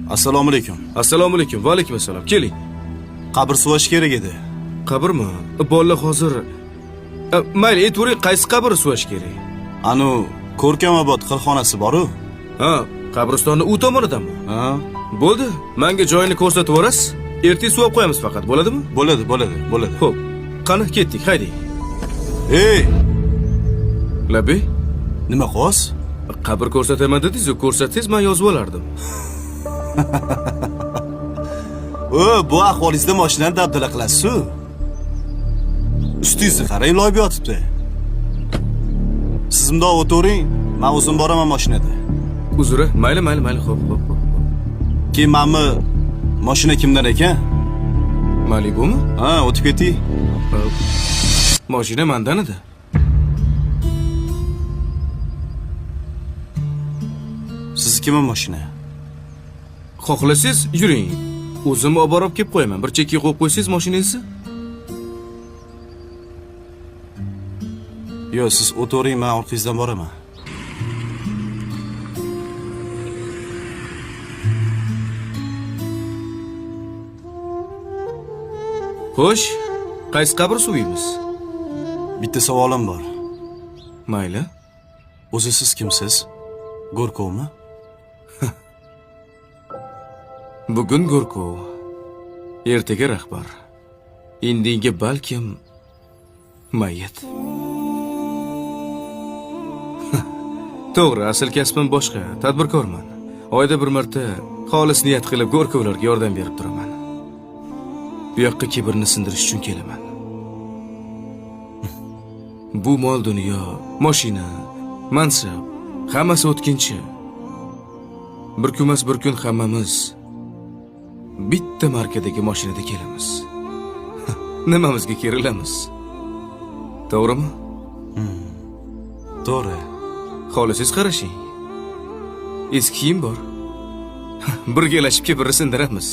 Assalomu alaykum. Assalomu alaykum. Va alaykum assalom. Keling. Qabr suvash kerak edi. Qabrmi? Bolalar hozir mayli, aytavering, qaysi qabr suvash kerak? Anu Ko'rkamobod qilxonasi bor-ku. Ha, qabristonni u tomonidanmi? Ha, Bo'ldi. Menga joyini ko'rsatib o'rasiz. Ertaga suvab qo'yamiz faqat, bo'ladimi? bo'ladi. Xo'p. Qani, ketdik, hayding. Ey, Labey, nima qos? qabr ko'rsataman dedingiz-ku, ko'rsatsangiz men yozib olardim. Bu ahvolingizda mashinani dabdala qilasiz-ku. Ustingizni qarang, loyib yotibdi. Siz bundoq o'tiring, men o'zim boraman mashinada. Uzr, mayli, xo'p. Keyin menmi mashina kimdan ekan? Malibumi? Ha, o'tib keting. Mashina mendan edi. Siznikimi mashina? Xohlasangiz yuring. O'zim olib borib kelib qo'yaman. Bir chekka qo'yib qo'ysangiz mashinangizni. Yo'q, siz o'tiring, men orqangizdan boraman. Xo'sh, qaysi qabr suviymiz? Bitta savolim bor. Mayli. O'zi siz kimsiz? Go'rkovmi? Bugun Go'rkov, ertaga rahbar. Indinga balkim mayyit. To'g'ri, asl kasbim boshqa, tadbirkorman. Oyda bir marta xolis niyat qilib Go'rkovlarga yordam berib turaman. Bu yoqqa kibrni sindirish uchun kelaman. Bu mol dunyo, mashina, mansab, hammasi o'tkinchi. Bir kunmas bir kun hammamiz bitta markadagi mashinada kelamiz. Nimamizga kerilamiz? To'g'rimi? To'g'ri. Xohlasangiz qarashing. Eski kiyim bor. Birgalashib kibirni sindiramiz.